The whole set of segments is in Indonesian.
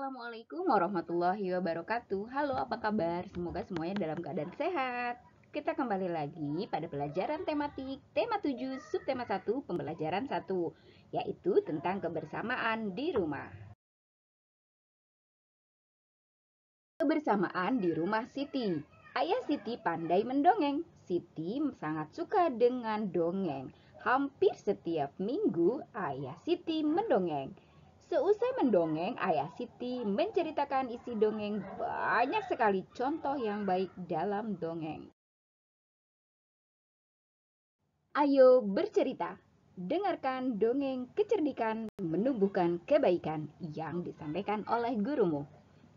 Assalamualaikum warahmatullahi wabarakatuh. Halo, apa kabar? Semoga semuanya dalam keadaan sehat. Kita kembali lagi pada pelajaran tematik tema 7 subtema 1 pembelajaran 1, yaitu tentang kebersamaan di rumah. Kebersamaan di rumah Siti. Ayah Siti pandai mendongeng. Siti sangat suka dengan dongeng. Hampir setiap minggu ayah Siti mendongeng. Seusai mendongeng, ayah Siti menceritakan isi dongeng. Banyak sekali contoh yang baik dalam dongeng. Ayo bercerita. Dengarkan dongeng kecerdikan menumbuhkan kebaikan yang disampaikan oleh gurumu.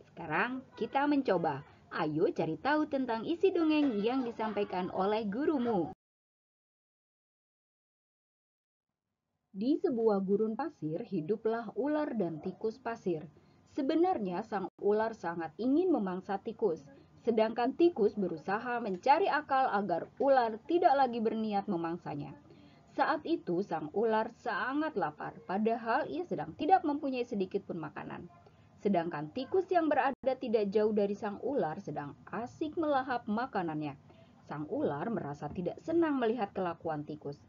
Sekarang kita mencoba. Ayo cari tahu tentang isi dongeng yang disampaikan oleh gurumu. Di sebuah gurun pasir, hiduplah ular dan tikus pasir. Sebenarnya sang ular sangat ingin memangsa tikus, sedangkan tikus berusaha mencari akal agar ular tidak lagi berniat memangsanya. Saat itu sang ular sangat lapar, padahal ia sedang tidak mempunyai sedikit pun makanan. Sedangkan tikus yang berada tidak jauh dari sang ular sedang asik melahap makanannya. Sang ular merasa tidak senang melihat kelakuan tikus.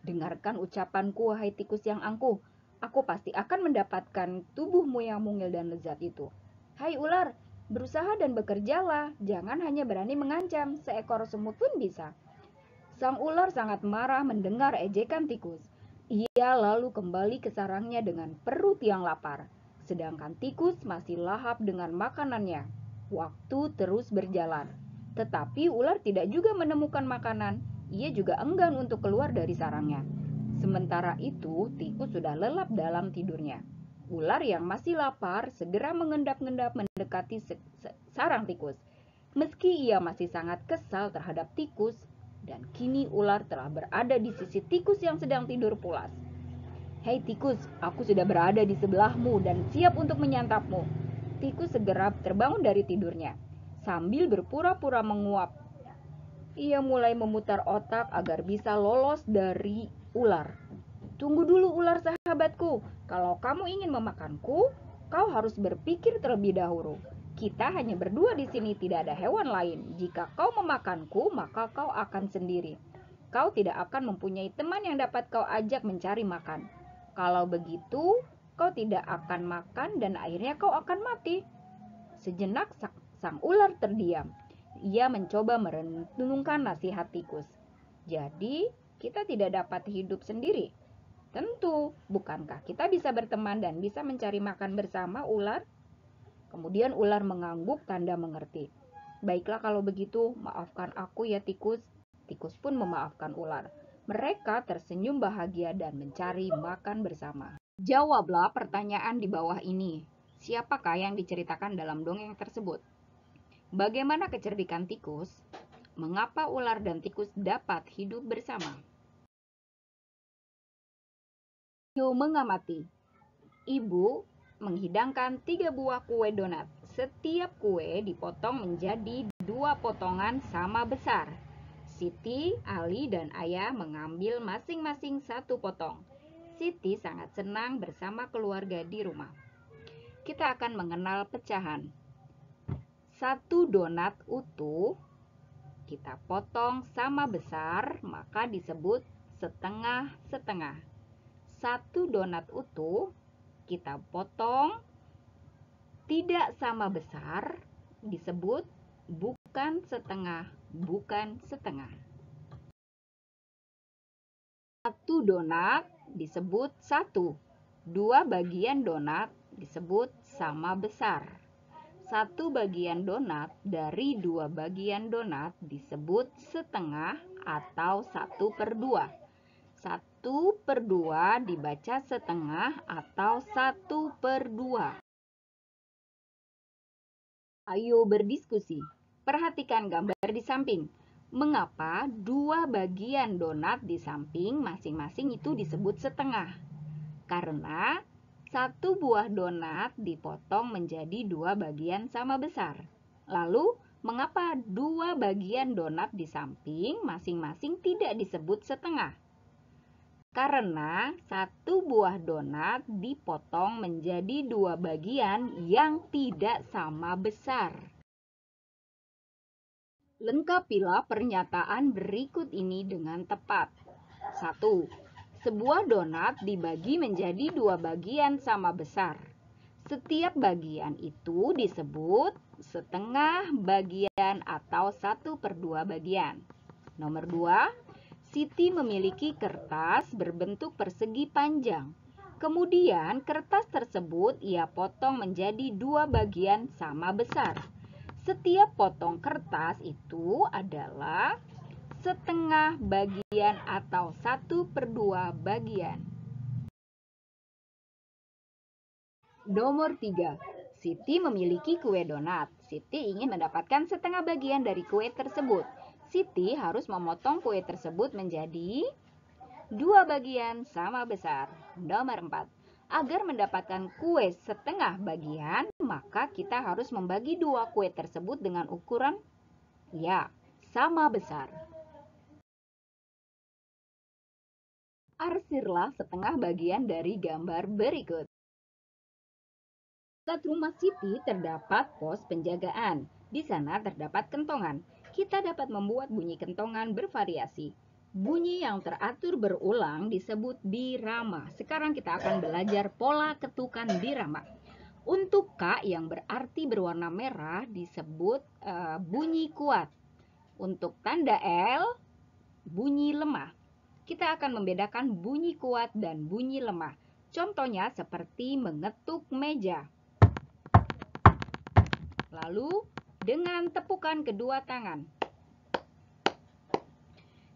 Dengarkan ucapanku, wahai tikus yang angkuh. Aku pasti akan mendapatkan tubuhmu yang mungil dan lezat itu. Hai ular, berusaha dan bekerjalah. Jangan hanya berani mengancam, seekor semut pun bisa. Sang ular sangat marah mendengar ejekan tikus. Ia lalu kembali ke sarangnya dengan perut yang lapar. Sedangkan tikus masih lahap dengan makanannya. Waktu terus berjalan. Tetapi ular tidak juga menemukan makanan. Ia juga enggan untuk keluar dari sarangnya. Sementara itu, tikus sudah lelap dalam tidurnya. Ular yang masih lapar segera mengendap-endap mendekati sarang tikus. Meski ia masih sangat kesal terhadap tikus, dan kini ular telah berada di sisi tikus yang sedang tidur pulas. Hei tikus, aku sudah berada di sebelahmu dan siap untuk menyantapmu. Tikus segera terbangun dari tidurnya. Sambil berpura-pura menguap, ia mulai memutar otak agar bisa lolos dari ular. Tunggu dulu ular sahabatku, kalau kamu ingin memakanku, kau harus berpikir terlebih dahulu. Kita hanya berdua di sini, tidak ada hewan lain. Jika kau memakanku, maka kau akan sendiri. Kau tidak akan mempunyai teman yang dapat kau ajak mencari makan. Kalau begitu, kau tidak akan makan dan akhirnya kau akan mati. Sejenak sang ular terdiam. Ia mencoba merenungkan nasihat tikus. Jadi, kita tidak dapat hidup sendiri. Tentu, bukankah kita bisa berteman dan bisa mencari makan bersama, ular? Kemudian ular mengangguk tanda mengerti. Baiklah kalau begitu, maafkan aku ya tikus. Tikus pun memaafkan ular. Mereka tersenyum bahagia dan mencari makan bersama. Jawablah pertanyaan di bawah ini. Siapakah yang diceritakan dalam dongeng tersebut? Bagaimana kecerdikan tikus? Mengapa ular dan tikus dapat hidup bersama? Yuk mengamati. Ibu menghidangkan 3 buah kue donat. Setiap kue dipotong menjadi 2 potongan sama besar. Siti, Ali, dan Ayah mengambil masing-masing 1 potong. Siti sangat senang bersama keluarga di rumah. Kita akan mengenal pecahan. 1 donat utuh kita potong sama besar, maka disebut setengah-setengah. 1 donat utuh kita potong tidak sama besar, disebut bukan setengah, bukan setengah. 1 donat disebut 1. 2 bagian donat disebut sama besar. 1 bagian donat dari 2 bagian donat disebut setengah atau 1/2. 1/2 dibaca setengah atau 1/2. Ayo berdiskusi. Perhatikan gambar di samping. Mengapa 2 bagian donat di samping masing-masing itu disebut setengah? Karena 1 buah donat dipotong menjadi 2 bagian sama besar. Lalu, mengapa 2 bagian donat di samping masing-masing tidak disebut setengah? Karena satu buah donat dipotong menjadi dua bagian yang tidak sama besar. Lengkapilah pernyataan berikut ini dengan tepat. 1. Sebuah donat dibagi menjadi dua bagian sama besar. Setiap bagian itu disebut setengah bagian atau 1/2 bagian. Nomor 2. Siti memiliki kertas berbentuk persegi panjang. Kemudian kertas tersebut ia potong menjadi dua bagian sama besar. Setiap potong kertas itu adalah setengah bagian atau 1/2 bagian. Nomor 3. Siti memiliki kue donat. Siti ingin mendapatkan setengah bagian dari kue tersebut. Siti harus memotong kue tersebut menjadi dua bagian sama besar. Nomor 4. Agar mendapatkan kue setengah bagian, maka kita harus membagi dua kue tersebut dengan ukuran sama besar. Arsirlah setengah bagian dari gambar berikut. Dekat rumah Siti terdapat pos penjagaan. Di sana terdapat kentongan. Kita dapat membuat bunyi kentongan bervariasi. Bunyi yang teratur berulang disebut birama. Sekarang kita akan belajar pola ketukan birama. Untuk K yang berarti berwarna merah disebut bunyi kuat. Untuk tanda L, bunyi lemah. Kita akan membedakan bunyi kuat dan bunyi lemah. Contohnya seperti mengetuk meja. Lalu dengan tepukan kedua tangan.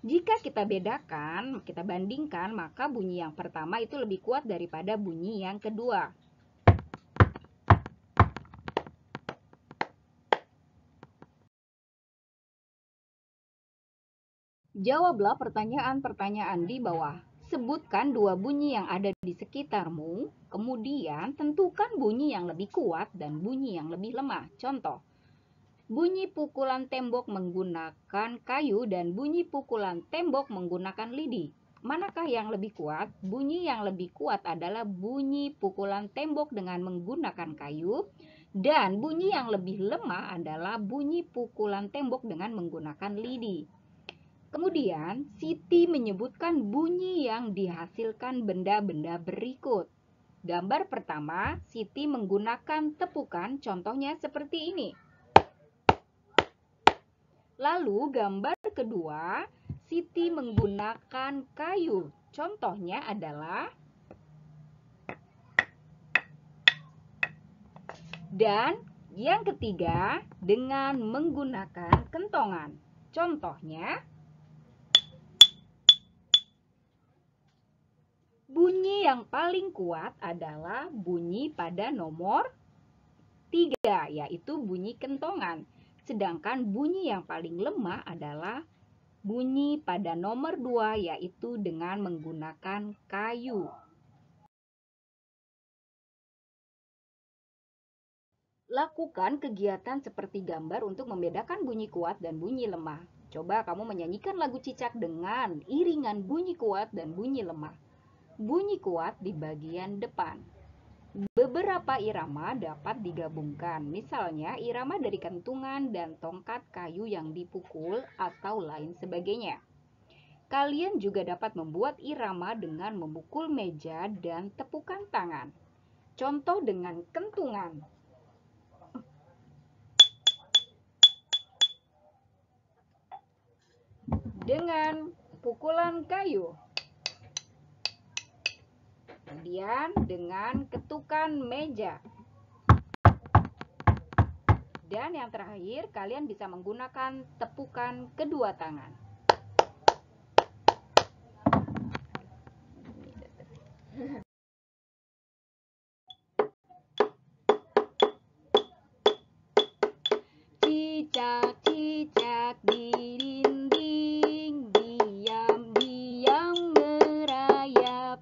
Jika kita bedakan, kita bandingkan, maka bunyi yang pertama itu lebih kuat daripada bunyi yang kedua. Jawablah pertanyaan-pertanyaan di bawah. Sebutkan dua bunyi yang ada di sekitarmu, kemudian tentukan bunyi yang lebih kuat dan bunyi yang lebih lemah. Contoh, bunyi pukulan tembok menggunakan kayu dan bunyi pukulan tembok menggunakan lidi. Manakah yang lebih kuat? Bunyi yang lebih kuat adalah bunyi pukulan tembok dengan menggunakan kayu, dan bunyi yang lebih lemah adalah bunyi pukulan tembok dengan menggunakan lidi. Kemudian, Siti menyebutkan bunyi yang dihasilkan benda-benda berikut. Gambar pertama, Siti menggunakan tepukan, contohnya seperti ini. Lalu gambar kedua, Siti menggunakan kayu. Contohnya adalah, dan yang ketiga dengan menggunakan kentongan. Contohnya, bunyi yang paling kuat adalah bunyi pada nomor 3, yaitu bunyi kentongan. Sedangkan bunyi yang paling lemah adalah bunyi pada nomor 2, yaitu dengan menggunakan kayu. Lakukan kegiatan seperti gambar untuk membedakan bunyi kuat dan bunyi lemah. Coba kamu menyanyikan lagu cicak dengan iringan bunyi kuat dan bunyi lemah. Bunyi kuat di bagian depan. Beberapa irama dapat digabungkan, misalnya irama dari kentungan dan tongkat kayu yang dipukul atau lain sebagainya. Kalian juga dapat membuat irama dengan memukul meja dan tepukan tangan. Contoh dengan kentungan. Dengan pukulan kayu. Kemudian dengan ketukan meja. Dan yang terakhir, kalian bisa menggunakan tepukan kedua tangan. Cicak, cicak di dinding, diam-diam merayap.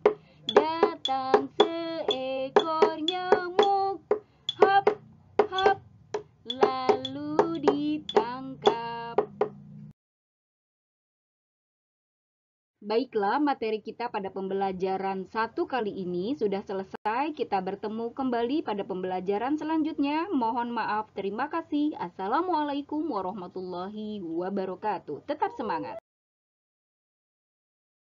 Datang seekor nyamuk, hap, hap, lalu ditangkap. Baiklah, materi kita pada pembelajaran satu kali ini sudah selesai. Kita bertemu kembali pada pembelajaran selanjutnya. Mohon maaf, terima kasih. Assalamualaikum warahmatullahi wabarakatuh. Tetap semangat.